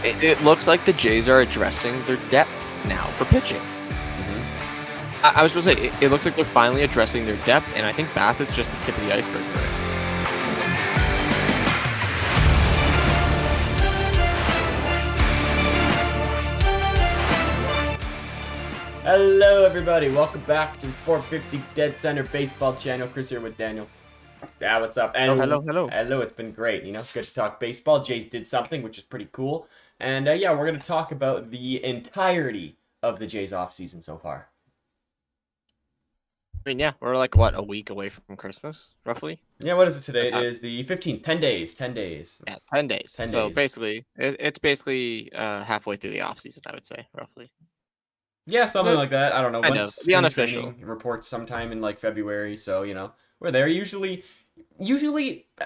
It looks like the Jays are addressing their depth now for pitching. Hmm. I was supposed to say, it looks like they're finally addressing their depth, and I think Bassett's just the tip of the iceberg for it. Hello, everybody. Welcome back to 450 Dead Center Baseball Channel. Chris here with Daniel. Yeah, what's up? Oh, And hello. hello, it's been great. Good to talk baseball. Jays did something, which is pretty cool. And yeah, we're going to Yes. talk about the entirety of the Jays offseason so far. I mean, yeah, we're like, what, a week away from Christmas, roughly? Yeah, what is it today? That's It is the 15th. 10 days. 10 days. yeah, That's 10 days. 10 So days. basically, it's basically halfway through the off season, I would say, roughly. Yeah, Is something it? like that. I don't know. Kind Once of. The spring unofficial. training reports sometime in like February, so we're there. Usually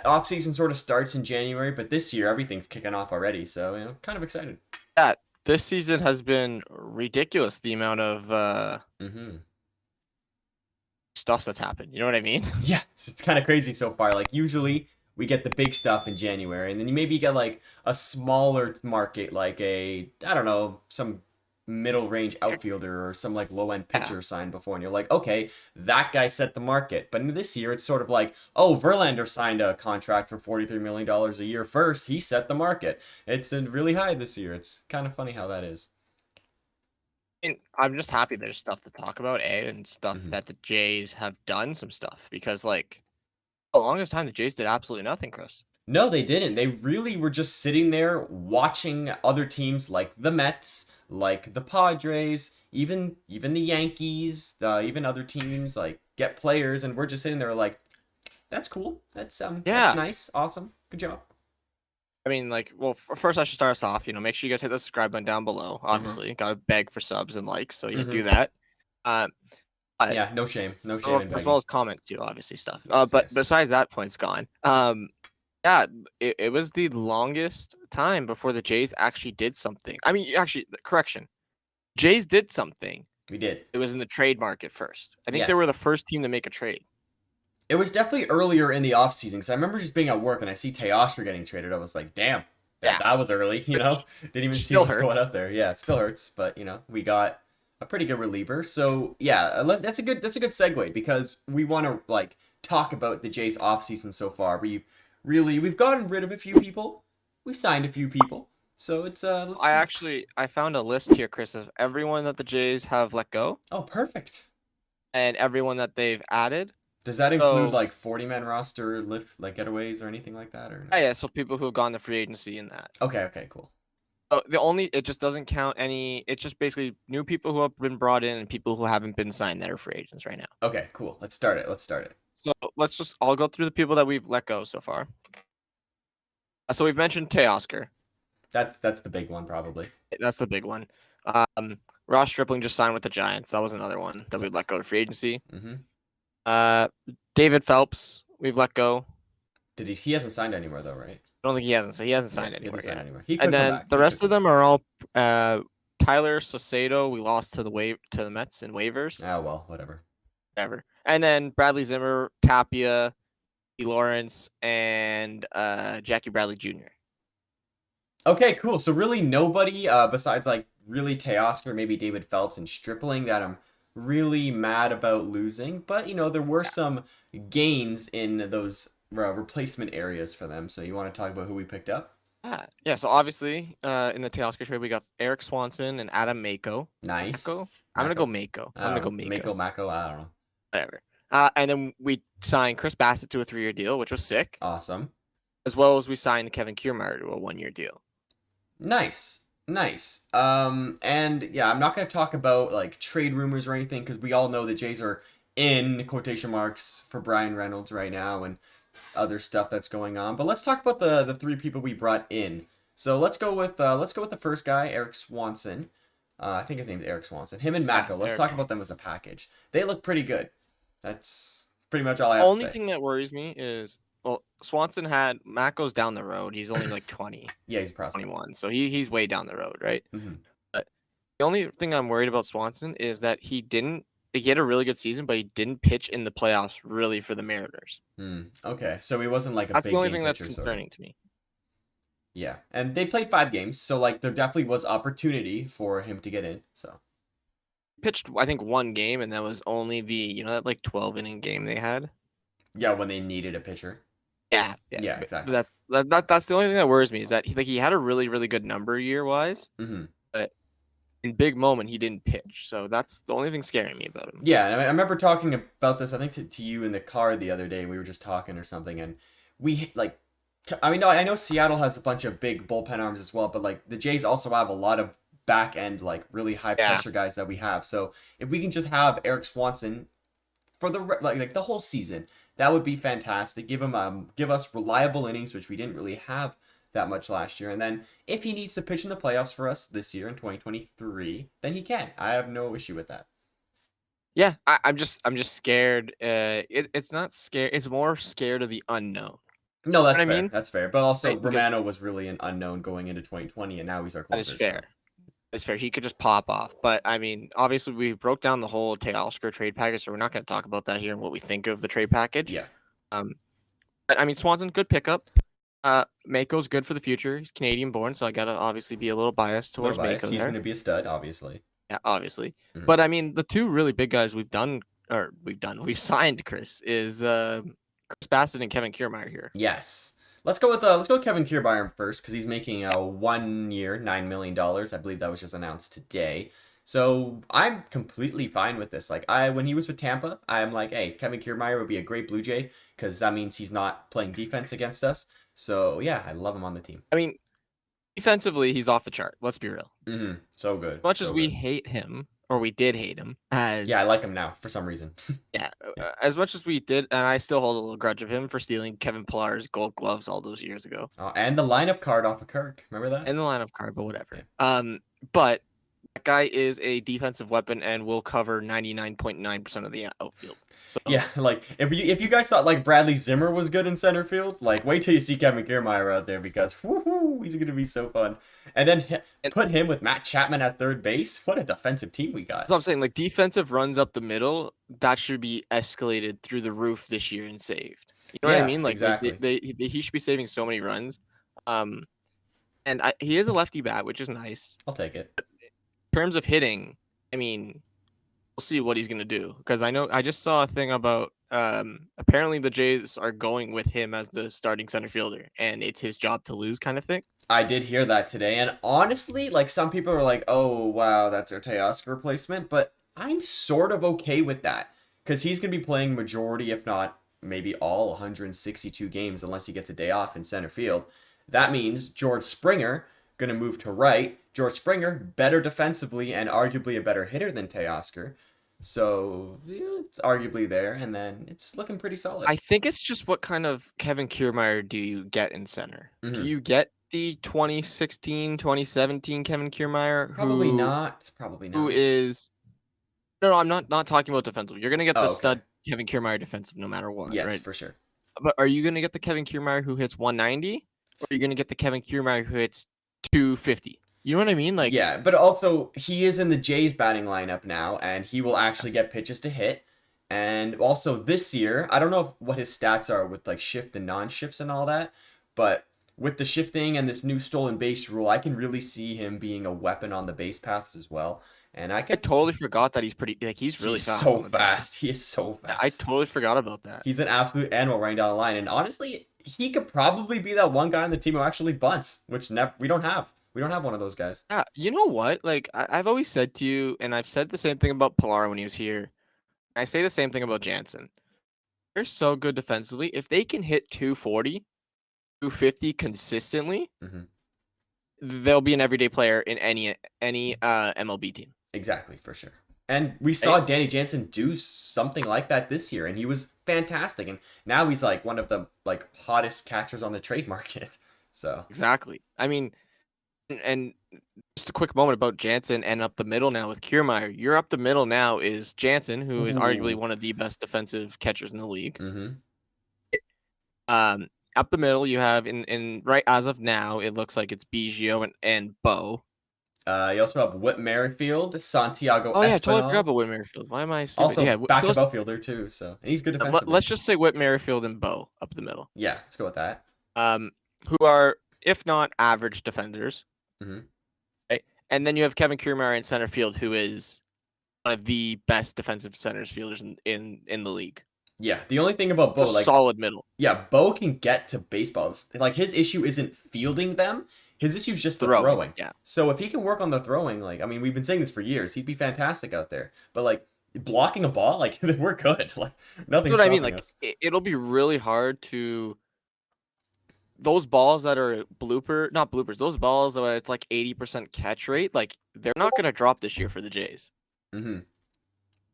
off season sort of starts in January, but this year everything's kicking off already, so kind of excited. Yeah, this season has been ridiculous, the amount of Mm-hmm. stuff that's happened. You know what I mean? Yeah, it's kind of crazy so far. Like usually we get the big stuff in January, and then you maybe get like a smaller market, like I don't know, some middle range outfielder or some like low end Yeah. pitcher signed before, and you're like, okay, that guy set the market. But in this year, it's sort of like, oh, Verlander signed a contract for $43 million a year first. He set the market. It's really high this year. It's kind of funny how that is. And I'm just happy there's stuff to talk about, and stuff Mm-hmm. that the Jays have done some stuff because, like, the longest time the Jays did absolutely nothing, Chris. No, they didn't. They really were just sitting there watching other teams like the Mets, like the Padres, even the Yankees, even other teams like get players, and we're just sitting there like, that's cool. That's Yeah. nice. Awesome. Good job. I mean, like, well, first I should start us off. Make sure you guys hit the subscribe button down below. Mm-hmm. Obviously, gotta beg for subs and likes, so yeah, do Mm-hmm. that. Um, but Yeah, no shame. No shame well, in as well begging. as comment too, obviously stuff. Yes, But yes. besides that point's gone. Yeah, it was the longest time before the Jays actually did something. I mean, actually, correction, Jays did something. We did. It was in the trade market first. I think they were Yes. the first team to make a trade. It was definitely earlier in the offseason because I remember just being at work and I see Teoscar getting traded. I was like, damn, that Yeah, that was early, which Didn't even see still what's going hurts. up there. Yeah, it still hurts, but we got a pretty good reliever. So yeah, that's a good segue because we want to like talk about the Jays offseason so far. We've gotten rid of a few people. We signed a few people. So it's let's see. I found a list here, Chris, of everyone that the Jays have let go Oh, perfect. and everyone that they've added. Does that include So like 40-man roster lift like getaways or anything like that or no? yeah, so people who have gone to free agency in that. Okay, okay, cool. It just doesn't count any. It's just basically new people who have been brought in and people who haven't been signed that are free agents right now. Okay, cool. Let's start it. Let's start it. So I'll go through the people that we've let go so far. So we've mentioned Teoscar. That's the big one probably. That's the big one. Ross Stripling just signed with the Giants. That was another one that So, we'd let go to free agency. mm-hmm. Uh, David Phelps, we've let go. Did he hasn't signed anywhere though, right? I don't think he hasn't. He hasn't Yeah, signed he anywhere hasn't signed yet. anywhere. He And could come then back. the He could rest of come them are all Tyler Saucedo. We lost to the Mets in waivers. back. Ah, well, whatever. Whatever. And then Bradley Zimmer, Tapia, E. Lawrence, and Jackie Bradley Jr. Okay, cool. So really nobody besides like really Teoscar, maybe David Phelps and Stripling that I'm really mad about losing. But there were Yeah. some gains in those replacement areas for them. So you want to talk about who we picked up? Yeah. So obviously, in the Teoscar trade, we got Eric Swanson and Adam Mako. Nice. Mako? I'm gonna go Mako. Mako. I I'm gonna don't go know. Mako. Mako. I don't know. Whatever. And then we signed Chris Bassett to a 3-year deal, which was sick. Awesome. As well as we signed Kevin Kiermaier to a 1-year deal. Nice. Nice. And yeah, I'm not going to talk about like trade rumors or anything because we all know the Jays are in quotation marks for Brian Reynolds right now and other stuff that's going on. But let's talk about the three people we brought in. So let's go with the first guy, Eric Swanson. I think his name's Eric Swanson. Him and Yeah, Mako. Let's Eric talk about Swanson. them as a package. They look pretty good. That's pretty much all I have to Only say. thing that worries me is, well, Swanson had Mako's down the road. He's only like 20, Yeah, he's a prospect. 21, so he's way down the road, right? Mm-hmm. But the only thing I'm worried about Swanson is that he had a really good season, but he didn't pitch in the playoffs really for the Mariners. Okay, so he wasn't like a That's the big only game thing that's pitcher, sort of. concerning to me. Yeah, and they played 5 games, so like there definitely was opportunity for him to get in. So Pitched, I think, one game, and that was only the that like 12 inning game they had. yeah, when they needed a pitcher. Yeah, yeah. Yeah, But exactly. that's the only thing that worries me is that he had a really really good number year wise, Hmm. but in big moment he didn't pitch. So that's the only thing scaring me about him. Yeah, and I remember talking about this. I think to you in the car the other day. We were just talking or something, and we like. I mean, no, I know Seattle has a bunch of big bullpen arms as well, but like the Jays also have a lot of back end like really high Yeah. pressure guys that we have. So if we can just have Eric Swanson for the like the whole season, that would be fantastic. Give us reliable innings, which we didn't really have that much last year. And then if he needs to pitch in the playoffs for us this year in 2023, then he can. I have no issue with that. Yeah, I'm just scared. It's not scared. It's more scared of the unknown. No, You know what that's I fair. mean? That's fair. But also, Right? Because Romano was really an unknown going into 2020, and now he's our that is closer. fair. So, That's fair. He could just pop off. But I mean, obviously, we broke down the whole Teoscar trade package, so we're not going to talk about that here and what we think of the trade package. yeah, Um, but, I mean, Swanson, good pickup. Mako's good for the future. He's Canadian born, so I gotta obviously be a little biased little towards bias. Mako He's going there. to be a stud, obviously. Yeah, obviously. Mhm. But I mean, the two really big guys we've we've signed, Chris, is Chris Bassett and Kevin Kiermaier here. Yes. Let's go with Kevin Kiermaier first because he's making a 1 year, $9 million. I believe that was just announced today. So I'm completely fine with this. Like when he was with Tampa, I'm like, hey, Kevin Kiermaier would be a great Blue Jay because that means he's not playing defense against us. So yeah, I love him on the team. I mean, defensively, he's off the chart. Let's be real. So good, As much as so we good. hate him, or we did hate him, Yeah, I as like him now for some reason. yeah, as much as we did, and I still hold a little grudge of him for stealing Kevin Pillar's Gold Gloves all those years ago, And the lineup card off of Kirk. Remember that? and the lineup card, but whatever. Yeah. But that guy is a defensive weapon and will cover 99.9% of the outfield. So Yeah, like if you guys thought like Bradley Zimmer was good in center field, like wait till you see Kevin Kiermaier out there because woohoo, he's gonna be so fun. And then and put him with Matt Chapman at third base. What a defensive team we got. that's what I'm saying. Like defensive runs up the middle, that should be escalated through the roof this year and saved. You know what I Yeah, mean? Like exactly. he should be saving so many runs. Um, and he is a lefty bat, which is nice. I'll take it. In terms of hitting, I mean, we'll see what he's gonna do because I just saw a thing about apparently the Jays are going with him as the starting center fielder, and it's his job to lose kind of thing. I did hear that today, and honestly, like some people are like, "Oh wow, that's our Teoscar replacement," but I'm sort of okay with that because he's gonna be playing majority, if not maybe all 162 games, unless he gets a day off in center field. That means George Springer gonna move to right. George Springer better defensively and arguably a better hitter than Teoscar, so yeah, it's arguably there, and then it's looking pretty solid. I think it's just what kind of Kevin Kiermaier do you get in center? Do Hmm. you get the 2016, 2017 Kevin Kiermaier Probably not. Probably who not. is no, I'm not talking about defensive. You're gonna get the Oh, okay. stud Kevin Kiermaier defensive no matter what, Yes, right? for sure. But are you gonna get the Kevin Kiermaier who hits 190, or are you gonna get the Kevin Kiermaier who hits 250? You know what I mean? Like, Yeah, but also he is in the Jays batting lineup now, and he will actually yes. get pitches to hit. And also this year, I don't know what his stats are with like shift and non-shifts and all that, but with the shifting and this new stolen base rule, I can really see him being a weapon on the base paths as well. And I I could totally forgot that he's pretty like he's really he's fast on so the base. fast. He is so Yeah, I fast. totally forgot about that. He's an absolute animal running down the line. And honestly, he could probably be that one guy on the team who actually bunts, which we don't have. We don't have one of those guys. Yeah, you know what? Like I've always said to you, and I've said the same thing about Pilar when he was here. I say the same thing about Jansen. They're so good defensively. If they can hit 240, 250 consistently, Hmm. they'll be an everyday player in any MLB team. Exactly, for sure. And we saw Right? Danny Jansen do something like that this year, and he was fantastic. And now he's like one of the like hottest catchers on the trade market. So Exactly. I mean, and just a quick moment about Jansen and up the middle now with Kiermaier. Your up the middle now is Jansen, who is arguably ooh. one of the best defensive catchers in the league. Mm-hmm. Um, Up the middle, you have in right as of now, it looks like it's Biggio and Bo. You also have Whit Merrifield, Santiago Oh yeah, I totally forgot Espinal, about Whit Merrifield. Why am I stupid? also Yeah, so backup outfielder too. So and he's good defensively. let's just say Whit Merrifield and Bo up the middle. Yeah, let's go with that. Um, who are if not average defenders. Hmm. Right? And then you have Kevin Kiermaier in center field, who is one of the best defensive centers fielders in the league. Yeah, the only thing about It's Bo, a like, solid middle yeah, Bo can get to baseballs. Like his issue isn't fielding them. His issue is just the throwing. throwing. Yeah, So if he can work on the throwing, like I mean, we've been saying this for years, he'd be fantastic out there. But like blocking a ball, like we're good. Like that's nothing's what I mean. stopping Like us. it'll be really hard to those balls that are not bloopers. Those balls that it's like 80% catch rate. Like they're not gonna drop this year for the Jays. Hmm.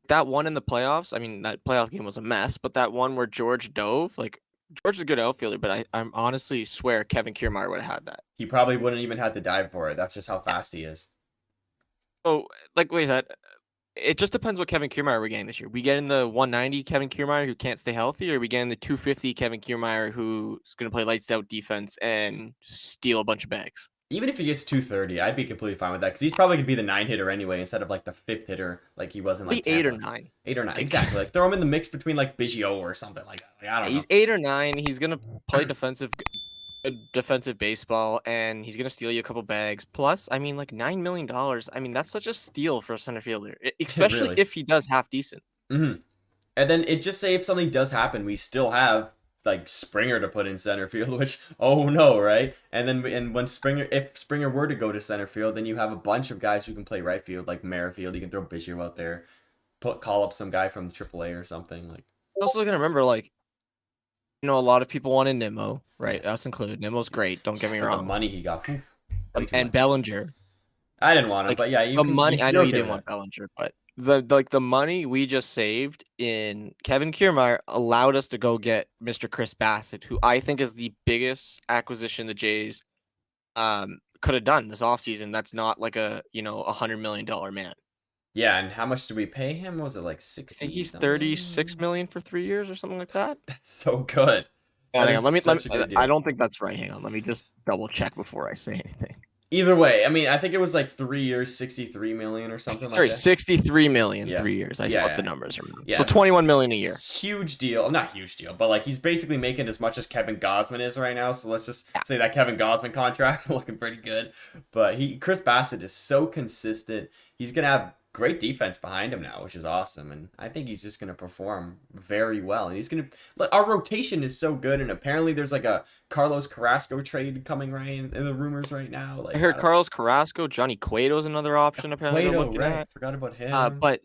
That one in the playoffs, I mean, that playoff game was a mess, but that one where George dove, like George is a good outfielder, but I'm honestly swear Kevin Kiermaier would have had that. He probably wouldn't even have to dive for it. That's just how fast he is. So, like, wait, that it just depends what Kevin Kiermaier we're getting this year. We getting the 190 Kevin Kiermaier who can't stay healthy, or we getting the 250 Kevin Kiermaier who's gonna play lights out defense and steal a bunch of bags? Even if he gets 230, I'd be completely fine with that because he's probably gonna be the 9 hitter anyway instead of like the fifth hitter like he was in like Be 8 or Tampa. 9. 8 or 9, Like exactly. Like throw him in the mix between like Biggio or something like that. Like, I don't know. he's 8 or 9. He's gonna play defensive baseball, and he's gonna steal you a couple bags. Plus, I mean, like $9 million. I mean, that's such a steal for a center fielder, especially Really. if he does half decent. Hmm. And then it just say if something does happen, we still have like Springer to put in center field, which oh no, right? And when Springer, if Springer were to go to center field, then you have a bunch of guys who can play right field, like Merrifield. You can throw Biggio out there, call up some guy from AAA or something like. Also, gonna remember, like, a lot of people wanted Nimmo, right? Us Yes. included. Nimmo's great. Don't get me For the wrong. money he got, whew, way too And much. Bellinger, I didn't want him, like but yeah, you the can. money. I know You're you okay didn't with want that. Bellinger, but the money we just saved in Kevin Kiermaier allowed us to go get Mr. Chris Bassett, who I think is the biggest acquisition the Jays could have done this offseason. That's not like $100 million man. Yeah, and how much did we pay him? Was it like I think 60 he's 36 something? million for 3 years or something like that. That's so good. That Hang is on, let me. such a good I deal. don't think that's right. Hang on, let me just double check before I say anything. Either way, I mean, I think it was like 3 years, 63 million or something like Sorry, that. 63 million Yeah, 3 years. I yeah, flipped the yeah, numbers around. So yeah. 21 million a year. Huge deal. Not huge deal, but like he's basically making as much as Kevin Gosman is right now. So let's just Yeah. say that Kevin Gosman contract looking pretty good. But Chris Bassett is so consistent. He's gonna have great defense behind him now, which is awesome. And I think he's just gonna perform very well. And he's gonna. Our rotation is so good, and apparently there's like a Carlos Carrasco trade coming right in the rumors right now. I Like I heard don't. Carlos Carrasco, Johnny Cueto's another option apparently they're Cueto, looking right? at. Forgot about him. But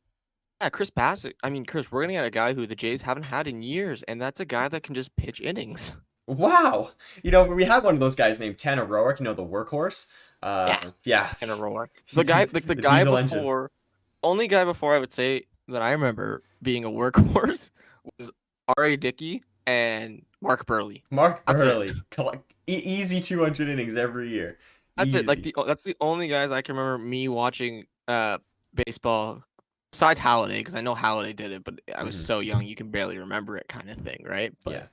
yeah, Chris Bassett. I mean, Chris, we're gonna get a guy who the Jays haven't had in years, and that's a guy that can just pitch innings. Wow. We had one of those guys named Tanner Roark, the workhorse. Yeah, Yeah. in a rower. The guy, The, like the the guy diesel engine. before, only guy before I would say that I remember being a workhorse was R.A. Dickey and Mark Burley. Mark That's it. Burley. Easy 200 innings every year. That's it. Like Easy. that's the only guys I can remember me watching baseball besides Halliday, because I know Halliday did it, but I was Hmm. so young you can barely remember it kind of thing, right? But Yeah.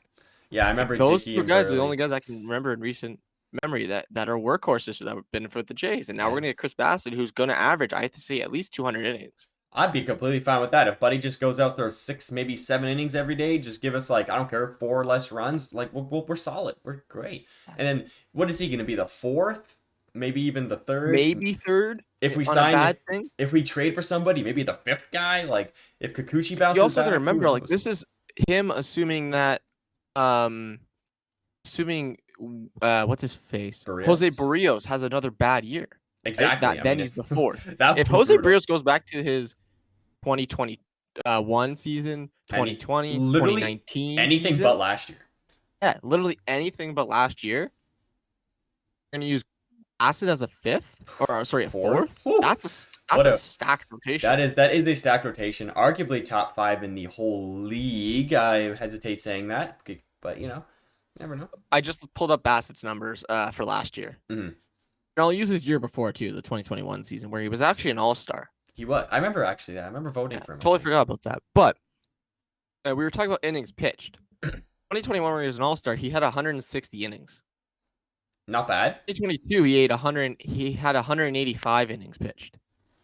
Yeah, I like remember those Dickey two and guys are the Burley. only guys I can remember in recent memory that are workhorses that have been for the Jays. And now we're Yeah. gonna get Chris Bassett, who's gonna average, I have to say, at least 200 innings. I'd be completely fine with that. If Buddy just goes out there 6, maybe 7 innings every day, just give us like, I don't care, 4 less runs. Like we're solid. We're great. And then what is he going to be? The fourth? Maybe even the third? Maybe third If we on a sign, bad thing. if we trade for somebody, maybe the fifth guy. Like if Kikuchi You bounces also gotta back, who remember, like knows? this is him assuming that um assuming what's his face? Jose Barrios. Barrios has another bad year. Right? Exactly. That I then mean, he's the fourth. that If would be Jose brutal. Barrios goes back to his 2021 season, Any 2020, literally 2019 anything but season, last year. yeah, literally anything but last year, you're gonna use Acid as a fifth, or sorry, a Fourth. fourth. Whew. That's What a a stacked rotation. that is a stacked rotation. Arguably top 5 in the whole league. I hesitate saying that, but never know. I just pulled up Bassett's numbers for last year. Hmm. And I'll use his year before too, the 2021 season, where he was actually an all-star. He was. I remember actually that. I remember voting Yeah, for him. I totally think. forgot about that. But we were talking about innings pitched. 2021, where he was an all-star, he had 160 innings. Not bad. 2022, he ate 100. He had 185 innings pitched,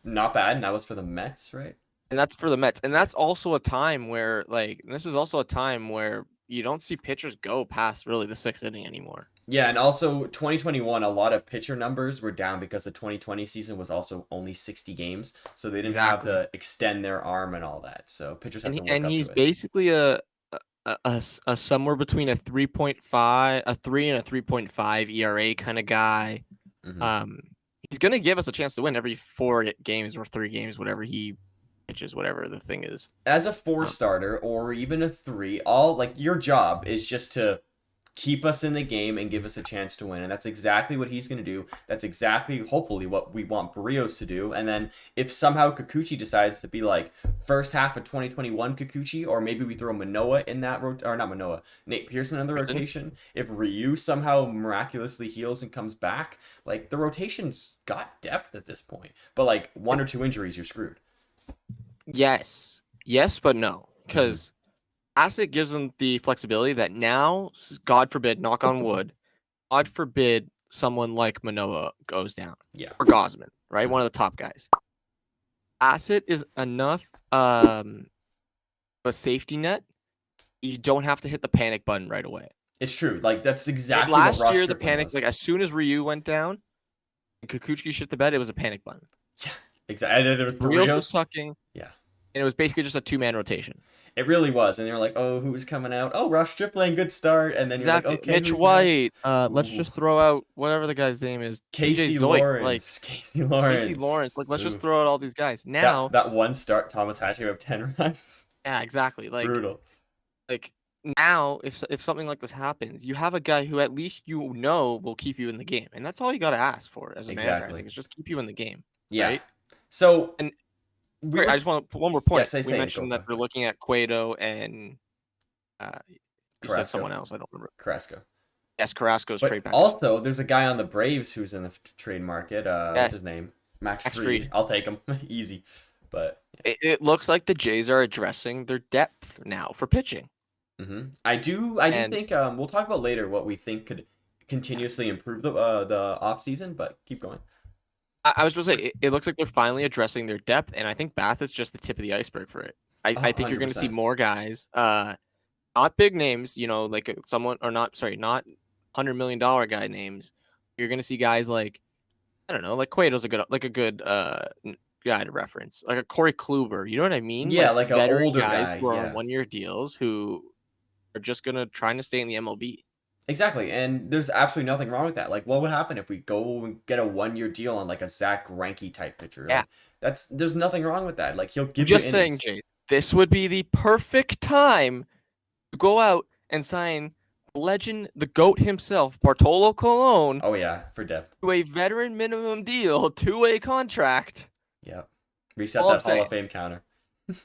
Not bad. And that was for the Mets, right? and that's for the Mets. And that's also a time where, like, this is also a time where you don't see pitchers go past really the sixth inning anymore. Yeah, and also 2021, a lot of pitcher numbers were down because the 2020 season was also only 60 games, so they didn't have Exactly. to extend their arm and all that. So pitchers have to work And up he's to it. basically a somewhere between a 3.5, a 3 and a 3.5 ERA kind of guy. Hmm. Um, he's gonna give us a chance to win every 4 games or 3 games, whatever he pitches, whatever the thing is. As a four Um, starter or even a three, all like your job is just to keep us in the game and give us a chance to win. And that's exactly what he's going to do. That's exactly, hopefully, what we want Barrios to do. And then if somehow Kikuchi decides to be like first half of 2021 Kikuchi, or maybe we throw Manoa in that or not Manoa, Nate Pearson in the Pearson? rotation. If Ryu somehow miraculously heals and comes back, like the rotation's got depth at this point. But like one or two injuries, you're screwed. Yes, yes, but no, Mm-hmm. because Asset gives them the flexibility that now, God forbid, knock on wood, God forbid someone like Manoa goes down Yeah. or Gosman, right? One Mm-hmm. of the top guys. Asset is enough a safety net. You don't have to hit the panic button right away. It's true. Like that's Like exactly what last Ross year, the Stripling panic, was. like as soon as Ryu went down and Kukuchki shit the bed, it was a panic button. Yeah, exactly. And there was Rios was Barrios. sucking, Yeah, and it was basically just a 2-man rotation. it really was. And they were like, "Oh, who's coming out? Oh, Ross Stripling, good start." And then you're like, Exactly. "Okay, Mitch who's next?" White. Let's Ooh, just throw out whatever the guy's name is. TJ Casey Zoik. Like Lawrence. Casey Casey Lawrence. Like Lawrence. let's just Ooh, throw out all these guys. that Now, that one start, Thomas had to have 10 runs. yeah, exactly. Brutal. Like now, if something like this happens, you have a guy who at least you know will keep you in the game, and that's all you got to ask for as a manager. I Exactly. think is just keep you in the game, Yeah. right? So And we sorry, I were. just want to put one more Yeah, point. We say it. Go mentioned that go they're go. looking at Cueto and uh, you said Carrasco. someone else. I don't remember. Carrasco. Yes, Carrasco's trade But package. also, there's a guy on the Braves who's in the trade market. What's Yes, his name? Max Max Fried. Fried. I'll take him. Easy. But It looks like the Jays are addressing their depth now for pitching. I do And think we'll talk about later what we think could continuously improve the off season, but keep going. I was going to say, it looks like they're finally addressing their depth, and I think Bassett's just the tip of the iceberg for it. I think you're going to see 100%. more guys, not big names, like someone, or not, sorry, not $100 million guy names. You're going to see guys like, I don't know, like Cueto's a good guy to reference, like a Corey Kluber. You know what I mean? Yeah, Like like an veteran older guys guy. who are on Yeah, 1-year deals who are just going to trying to stay in the MLB. exactly. And there's absolutely nothing wrong with that. Like, what would happen if we go and get a 1 year deal on like a Zach Greinke type pitcher? Yeah. Like, there's nothing wrong with that. Like, he'll I'm give you just saying, innings. Jay, this would be the perfect time to go out and sign the legend, the GOAT himself, Bartolo Colon, Oh yeah, for depth. to a veteran minimum deal, 2-way contract. Yep. Reset All I'm that Hall of saying, Fame counter.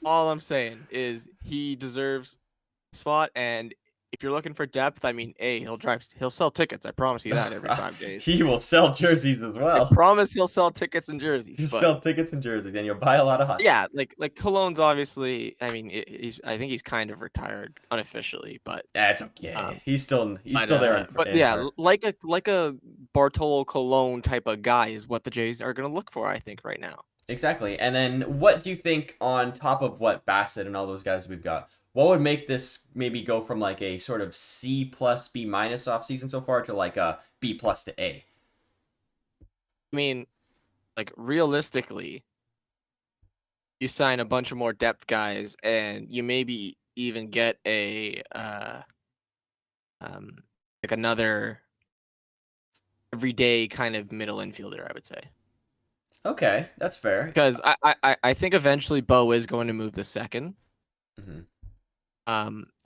all I'm saying is he deserves a spot. And if you're looking for depth, I mean, he'll sell tickets. I promise you that every 5 days. He will sell jerseys as I well. promise he'll sell tickets and jerseys. He'll But sell tickets and jerseys, and you'll buy a lot of hot yeah, dogs. like Cologne's obviously. I mean, I think he's kind of retired unofficially, but That's okay. um, He's still there but in yeah, part. like a Bartolo Colon type of guy is what the Jays are gonna look for, I think, right now. Exactly. And then what do you think on top of what Bassett and all those guys we've got? What would make this maybe go from like a sort of C plus B minus off season so far to like a B plus to A? I mean, like realistically, you sign a bunch of more depth guys, and you maybe even get a um like another everyday kind of middle infielder, I would say. Okay, that's fair. Because I think eventually Bo is going to move to second. Mhm.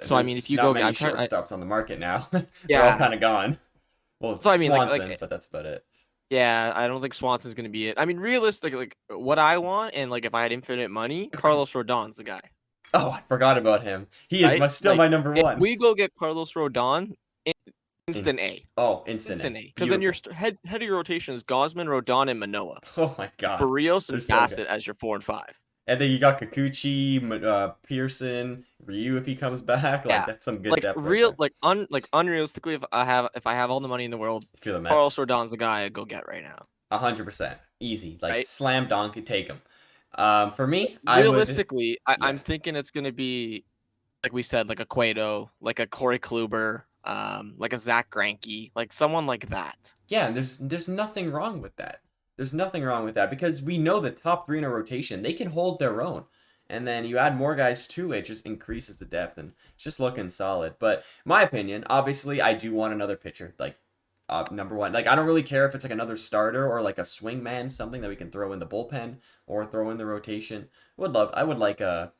So I mean, if There's you not go, many I'm trying. shortstops on the market now. They're all Yeah. kind of gone. Well, So I mean, Swanson, but that's about it. yeah, I don't think Swanson's gonna be it. I mean, realistically, like what I want, and like if I had infinite money, Carlos Rodon's the guy, Oh, I forgot about him. He is right? still Like my number if one. we go get Carlos Rodon, instant Inst- A, Instant A. Because then your Beautiful. head of your rotation is Gosman, Rodon, and Manoa, Oh my god. Barrios, They're and so good. Bassett as your 4 and 5. And then you got Kikuchi, Pearson, Ryu if he comes back. Like Yeah, that's some good like depth right there. unrealistically, if I have all the money in the world, If you're the Carlos Mets, Rodon's the guy I'd go get right now, 100%, easy, like right? slam dunk, take him. For me, I would, Realistically, yeah, I'm thinking it's gonna be like we said, like a Cueto, like a Corey Kluber. like a Zach Greinke, like someone like that. Yeah, and there's nothing wrong with that. There's nothing wrong with that because we know the top three in a rotation, they can hold their own. And then you add more guys to it, just increases the depth, and it's just looking solid. But my opinion, obviously, I do want another pitcher, like number one. Like I don't really care if it's like another starter or like a swing man, something that we can throw in the bullpen or throw in the rotation. I would like a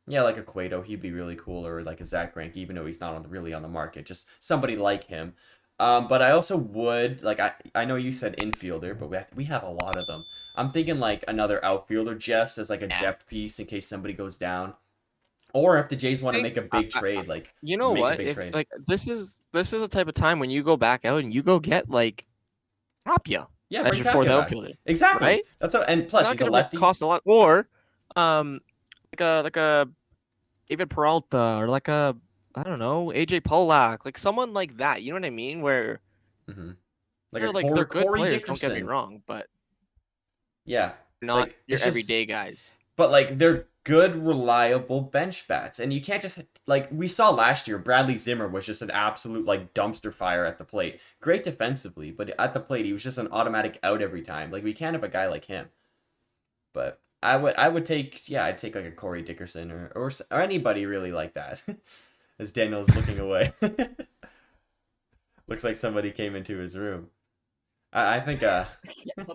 yeah, like a Cueto, he'd be really cool, or like a Zach Greinke, even though he's not really on the market. Just somebody like him. But I also would like I know you said infielder, but we have a lot of them. I'm thinking like another outfielder just as like a Yeah. depth piece in case somebody goes down, or if the Jays want to Think make a big trade, like you know make a what? big If trade. like this is a type of time when you go back out and you go get like Tapia Yeah, as bring your fourth Tapia back. outfielder, Exactly. right? That's what, and It's plus not he's a gonna lefty. cost a lot. Or um like a David Peralta or like a I don't know, AJ Polak, like someone like that. You know what I mean? Where hmm Like a they're good Corey players, don't get me Dickerson. wrong, but Yeah, not like your it's just everyday guys. but like they're good, reliable bench bats, and you can't just like we saw last year. Bradley Zimmer was just an absolute like dumpster fire at the plate. Great defensively, but at the plate he was just an automatic out every time. Like we can't have a guy like him. But I would take I'd take like a Corey Dickerson or anybody really like that. As Daniel's looking away, looks like somebody came into his room. I think I'll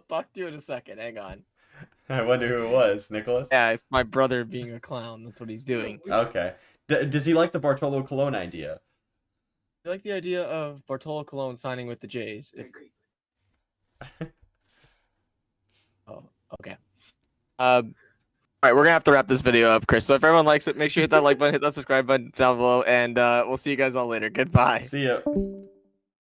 talk to you in a second. Hang on. I wonder who it was. Nicholas. Yeah, it's my brother being a clown. That's what he's doing. Okay. Does he like the Bartolo Colon idea? I like the idea of Bartolo Colon signing with the Jays. Oh, okay. All right, we're gonna have to wrap this video up, Chris. So if everyone likes it, make sure you hit that like button, hit that subscribe button down below, and we'll see you guys all later. Goodbye. See ya.